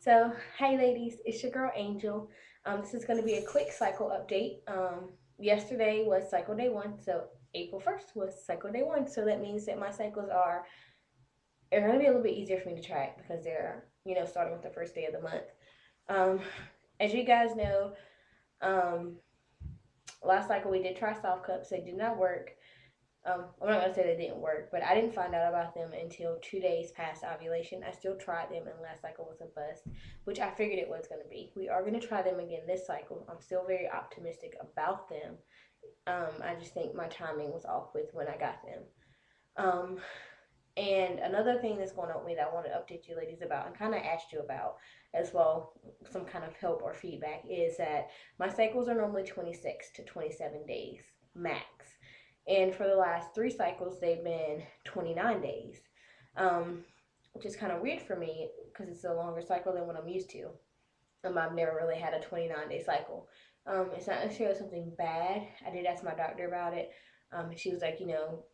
So, hey ladies, it's your girl Angel. This is going to be a quick cycle update. Yesterday was cycle day one, so April 1st was cycle day one. So that means that my cycles are going to be a little bit easier for me to track because they're, starting with the first day of the month. Um, as you guys know, um, last cycle we did try soft cups. They did not work. I'm not gonna say they didn't work, but I didn't find out about them until 2 days past ovulation. I still tried them, and last cycle was a bust, which I figured it was gonna be. We are gonna try them again this cycle. I'm still very optimistic about them. I just think my timing was off with when I got them. Um, and another thing that's going on with me that I want to update you ladies about and kind of asked you about as well, some kind of help or feedback, is that my cycles are normally 26 to 27 days max. And for the last three cycles, they've been 29 days, which is kind of weird for me because it's a longer cycle than what I'm used to. I've never really had a 29-day cycle. It's not necessarily something bad. I did ask my doctor about it. She was like,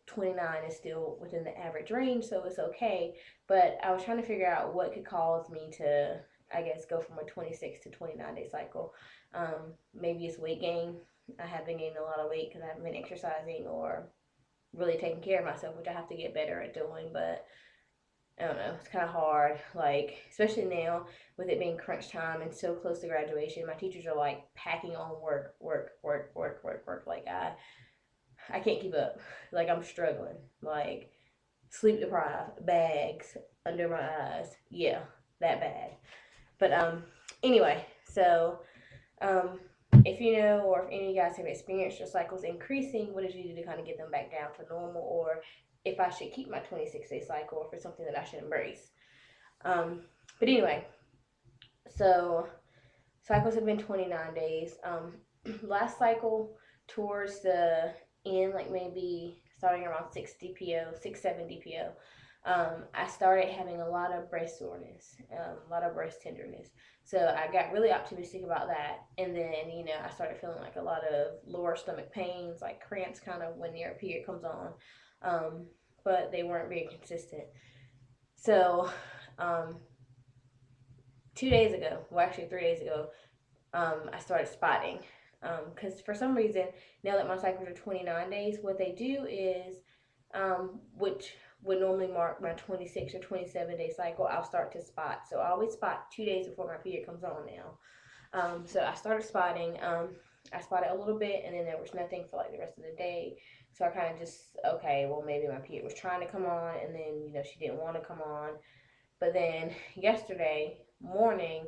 29 is still within the average range, so it's okay. But I was trying to figure out what could cause me to, I guess, go from a 26 to 29-day cycle. Maybe it's weight gain. I have been gaining a lot of weight because I haven't been exercising or really taking care of myself, which I have to get better at doing. But I don't know, it's kind of hard. Like, especially now with it being crunch time and so close to graduation, my teachers are like packing on work, work, work, work, work, work. Like, I can't keep up. Like, I'm struggling. Like, sleep deprived, bags under my eyes. Yeah, that bad. But anyway, so um, if you know, or if any of you guys have experienced your cycles increasing, what did you do to kind of get them back down to normal, or if I should keep my 26-day cycle, or if it's something that I should embrace. Um, but anyway, so cycles have been 29 days. Last cycle towards the end, like maybe starting around 6 DPO, 6, 7 DPO, I started having a lot of breast soreness, a lot of breast tenderness. So I got really optimistic about that. And then, I started feeling like a lot of lower stomach pains, like cramps kind of when your period comes on. Um, but they weren't very consistent. So, um, 2 days ago, well, actually 3 days ago, I started spotting. Because for some reason, now that my cycles are 29 days, what they do is, which would normally mark my 26 or 27-day cycle, I'll start to spot. So I always spot 2 days before my period comes on now. So I started spotting. I spotted a little bit, and then there was nothing for like the rest of the day. So I kind of just, okay, well, maybe my period was trying to come on, and then, she didn't want to come on. But then yesterday morning,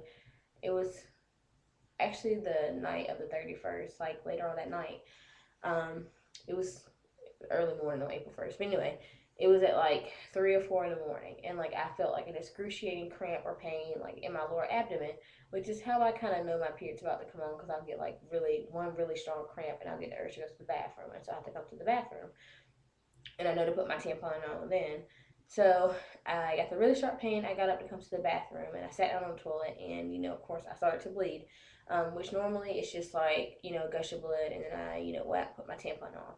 it was actually the night of the 31st, like later on that night. Um, it was early morning on April 1st. But anyway, it was at like 3 or 4 in the morning, and like I felt like an excruciating cramp or pain like in my lower abdomen, which is how I kind of know my period's about to come on because I'll get like really strong cramp, and I'll get the urge to go to the bathroom, and so I have to come to the bathroom, and I know to put my tampon on then. So I got the really sharp pain. I got up to come to the bathroom, and I sat down on the toilet, and of course I started to bleed, which normally it's just like gush of blood, and then I whap, put my tampon on.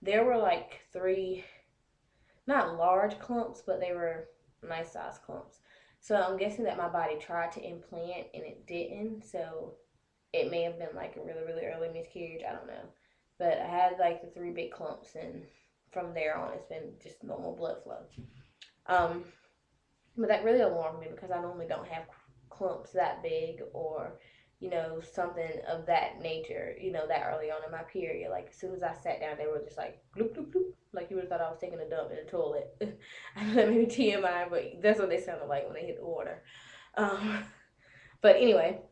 There were like three, not large clumps, but they were nice size clumps. So I'm guessing that my body tried to implant and it didn't. So it may have been like a really early miscarriage. I don't know, but I had like the three big clumps, and from there on it's been just normal blood flow. Um, but that really alarmed me because I normally don't have clumps that big or, something of that nature, that early on in my period. Like, as soon as I sat down, they were just like, bloop, bloop, bloop. Like, you would have thought I was taking a dump in the toilet. I don't know, maybe TMI, but that's what they sounded like when they hit the water. Um, but anyway,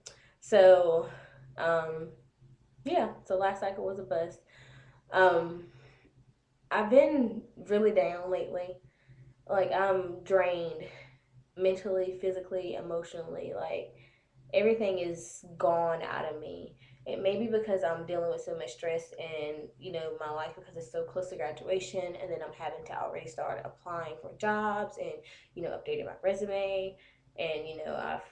so, um, yeah, so last cycle was a bust. Um, I've been really down lately. Like, I'm drained mentally, physically, emotionally. Like, everything is gone out of me. It may be because I'm dealing with so much stress in, my life because it's so close to graduation, and then I'm having to already start applying for jobs and, updating my resume. And, I've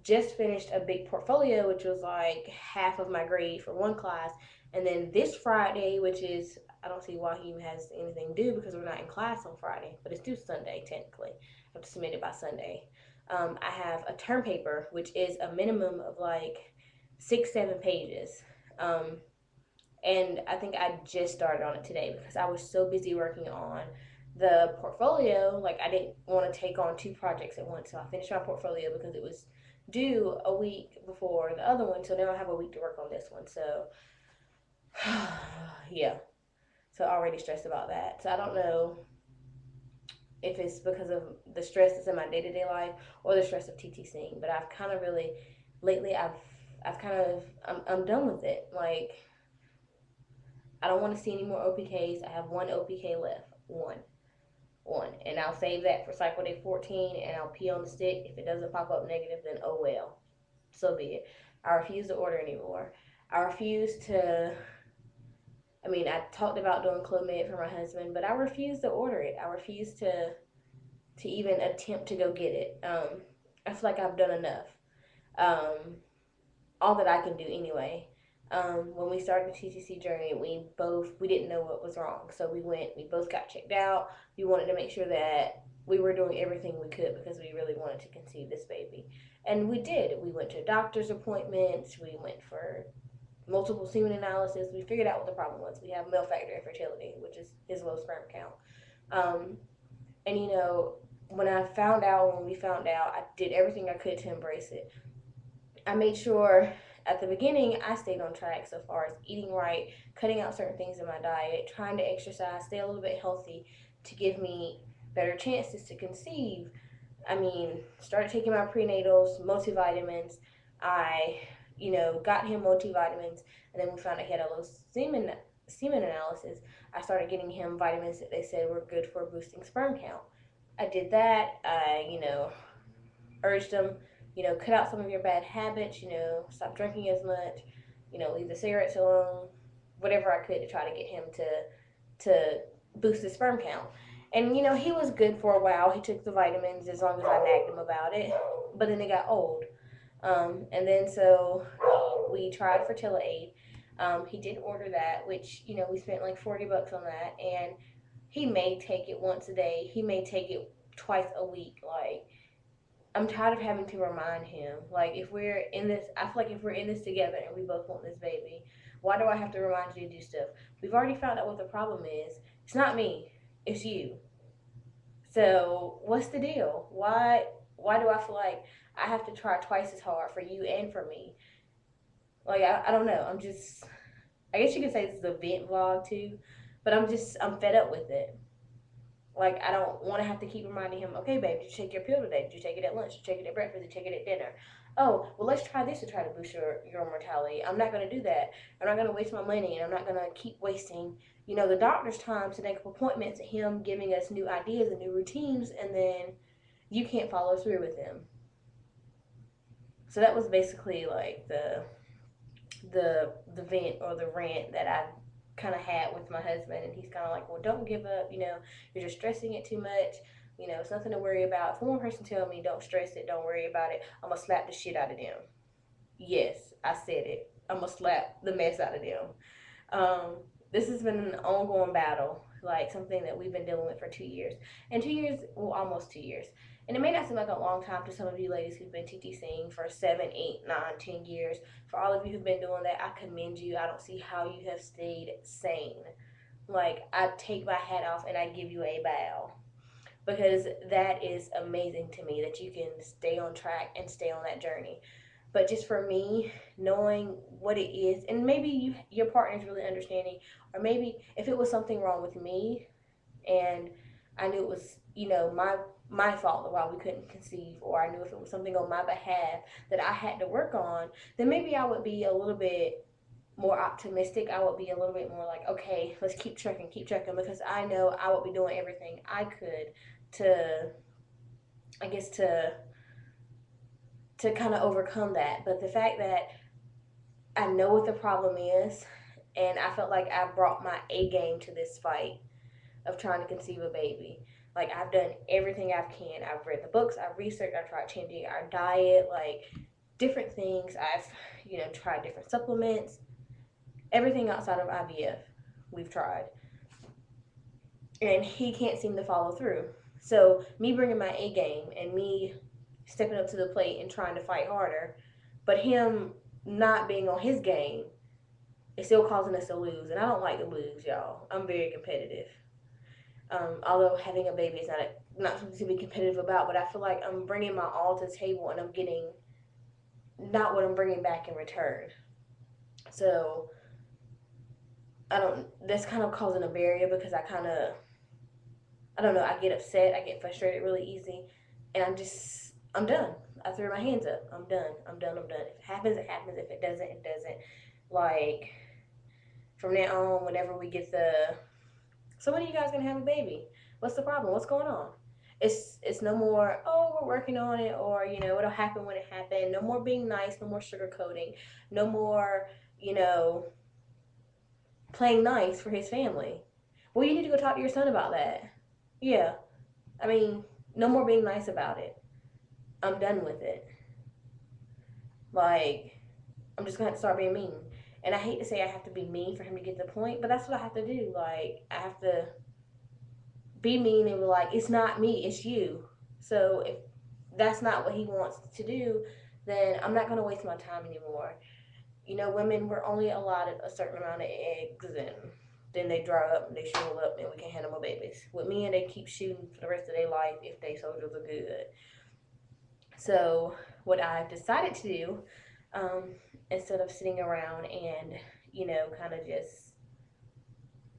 just finished a big portfolio, which was like half of my grade for one class. And then this Friday, which is, I don't see why he even has anything due because we're not in class on Friday, but it's due Sunday, technically. I have to submit it by Sunday. I have a term paper, which is a minimum of like 6-7 pages. Um, and I think I just started on it today because I was so busy working on the portfolio. Like, I didn't want to take on 2 projects at once, so I finished my portfolio because it was due a week before the other one. So now I have a week to work on this one. So yeah, so already stressed about that. So I don't know if it's because of the stress that's in my day-to-day life or the stress of TTCing, but I've kind of really lately I've kind of I'm done with it. Like, I don't want to see any more OPKs. I have 1 OPK left. One. And I'll save that for cycle day 14 and I'll pee on the stick. If it doesn't pop up negative, then oh well. So be it. I refuse to order anymore. I refuse to, I mean, I talked about doing Clomid for my husband, but I refuse to order it. I refuse to even attempt to go get it. I feel like I've done enough. Um, all that I can do anyway. When we started the TTC journey, we didn't know what was wrong, so we both got checked out. We wanted to make sure that we were doing everything we could because we really wanted to conceive this baby, and we did. We went to doctor's appointments. We went for multiple semen analysis. We figured out what the problem was. We have male factor infertility, which is his low sperm count. Um, and when we found out, I did everything I could to embrace it. I made sure at the beginning I stayed on track so far as eating right, cutting out certain things in my diet, trying to exercise, stay a little bit healthy to give me better chances to conceive. I mean, started taking my prenatals, multivitamins. I, got him multivitamins, and then we found out he had a low semen analysis. I started getting him vitamins that they said were good for boosting sperm count. I did that. I, urged him, cut out some of your bad habits, stop drinking as much, leave the cigarettes alone, whatever I could to try to get him to boost his sperm count. And he was good for a while. He took the vitamins as long as I nagged him about it. But then it got old. And then so we tried Fertila Aid. He did order that, which we spent like $40 on that, and he may take it once a day. He may take it twice a week. Like, I'm tired of having to remind him. Like, if we're in this, I feel like if we're in this together and we both want this baby, why do I have to remind you to do stuff? We've already found out what the problem is. It's not me. It's you. So what's the deal? Why do I feel like I have to try twice as hard for you and for me? Like, I don't know. I guess you could say this is a vent vlog too, but I'm fed up with it. Like, I don't want to have to keep reminding him, okay, babe, did you take your pill today? Did you take it at lunch? Did you take it at breakfast? Did you take it at dinner? Oh, well, let's try this to try to boost your mortality. I'm not going to do that. I'm not going to waste my money, and I'm not going to keep wasting, the doctor's time to make appointments, him giving us new ideas and new routines, and then you can't follow through with them. So that was basically like the vent or the rant that I kind of had with my husband, and he's kind of like, well, don't give up, you're just stressing it too much, it's nothing to worry about. If one person tell me don't stress it, don't worry about it, I'm gonna slap the shit out of them. Yes, I said it. I'm gonna slap the mess out of them. This has been an ongoing battle, like something that we've been dealing with for 2 years. And 2 years, well, almost 2 years. And it may not seem like a long time to some of you ladies who've been TTCing for 7, 8, 9, 10 years. For all of you who've been doing that, I commend you. I don't see how you have stayed sane. Like, I take my hat off and I give you a bow. Because that is amazing to me that you can stay on track and stay on that journey. But just for me, knowing what it is, and maybe your partner is really understanding, or maybe if it was something wrong with me, and I knew it was, my fault why we couldn't conceive, or I knew if it was something on my behalf that I had to work on, then maybe I would be a little bit more optimistic. I would be a little bit more like, okay, let's keep checking, because I know I would be doing everything I could to, I guess, to kind of overcome that. But the fact that I know what the problem is, and I felt like I brought my A game to this fight of trying to conceive a baby. Like, I've done everything I can. I've read the books, I've researched, I've tried changing our diet, like different things. I've, tried different supplements, everything outside of IVF we've tried. And he can't seem to follow through. So me bringing my A game and me stepping up to the plate and trying to fight harder. But him not being on his game is still causing us to lose. And I don't like to lose, y'all. I'm very competitive. Although having a baby is not something to be competitive about, but I feel like I'm bringing my all to the table and I'm getting not what I'm bringing back in return. So I don't. That's kind of causing a barrier because I don't know. I get upset. I get frustrated really easy, and I'm done. I throw my hands up. I'm done. I'm done. I'm done. If it happens, it happens. If it doesn't, it doesn't. Like from now on, whenever we get so when are you guys gonna have a baby? What's the problem? What's going on? It's no more. Oh, we're working on it, or it'll happen when it happens. No more being nice. No more sugarcoating. No more you know playing nice for his family. Well, you need to go talk to your son about that. Yeah, I mean, no more being nice about it. I'm done with it. Like, I'm just gonna have to start being mean. And I hate to say I have to be mean for him to get the point, but that's what I have to do. Like, I have to be mean and be like, it's not me, it's you. So if that's not what he wants to do, then I'm not gonna waste my time anymore. Women were only allotted a certain amount of eggs, and then they dry up and they shrivel up and we can handle more babies. With men, they keep shooting for the rest of their life if they soldiers are good. So what I've decided to do, instead of sitting around and kind of just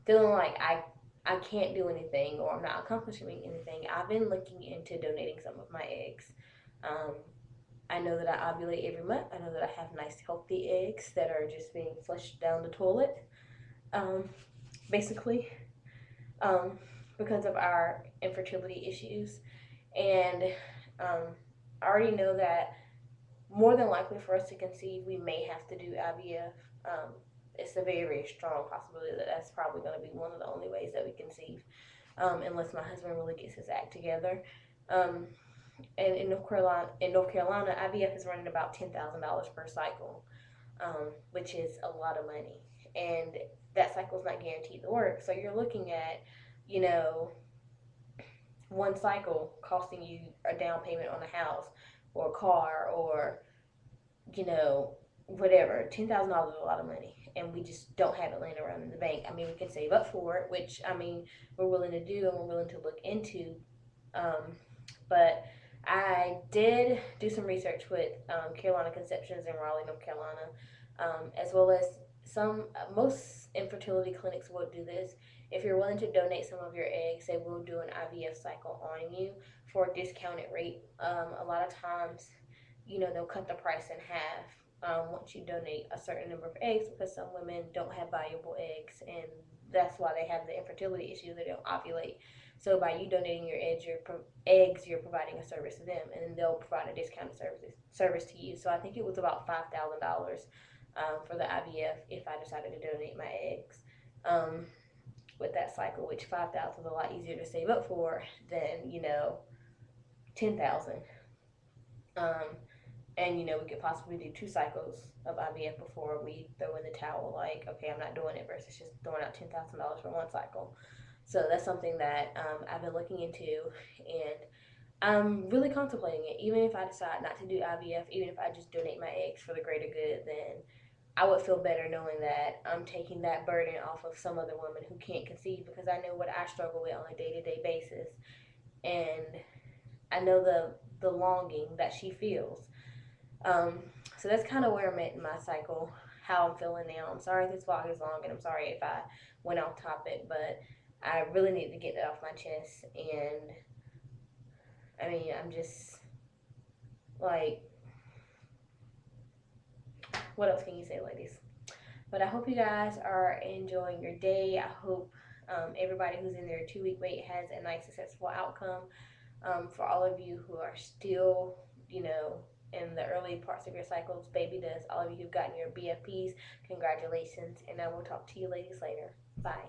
feeling like I can't do anything or I'm not accomplishing anything, I've been looking into donating some of my eggs. Um, I know that I ovulate every month. I know that I have nice, healthy eggs that are just being flushed down the toilet, um, basically, um, because of our infertility issues. And I already know that more than likely for us to conceive, we may have to do IVF. It's a very, very strong possibility that that's probably going to be one of the only ways that we conceive, unless my husband really gets his act together. Um, and in North Carolina, IVF is running about $10,000 per cycle, which is a lot of money, and that cycle is not guaranteed to work. So you're looking at, you know, one cycle costing you a down payment on a house or a car or whatever. $10,000 is a lot of money, and we just don't have it laying around in the bank. I mean, we can save up for it, which we're willing to do and we're willing to look into. But I did do some research with Carolina Conceptions in Raleigh, North Carolina, as well as most infertility clinics will do this. If you're willing to donate some of your eggs, they will do an IVF cycle on you for a discounted rate. A lot of times, they'll cut the price in half once you donate a certain number of eggs because some women don't have valuable eggs, and that's why they have the infertility issue. They don't ovulate. So by you donating your eggs, you're providing a service to them, and then they'll provide a discounted service to you. So I think it was about $5,000 for the IVF if I decided to donate my eggs. With that cycle, which 5,000 is a lot easier to save up for than 10,000. And we could possibly do 2 cycles of IVF before we throw in the towel. Like, okay, I'm not doing it versus just throwing out $10,000 for one cycle. So that's something that I've been looking into, and I'm really contemplating it. Even if I decide not to do IVF, even if I just donate my eggs for the greater good, then I would feel better knowing that I'm taking that burden off of some other women who can't conceive, because I know what I struggle with on a day-to-day basis, and I know the longing that she feels. Um, so that's kind of where I'm at in my cycle, how I'm feeling now. I'm sorry if this vlog is long, and I'm sorry if I went off topic, but I really need to get that off my chest. And I'm just like, what else can you say, ladies? But I hope you guys are enjoying your day. I hope everybody who's in their 2-week wait has a nice, successful outcome. For all of you who are still, in the early parts of your cycles, baby dust, all of you who've gotten your BFPs, congratulations. And I will talk to you ladies later. Bye.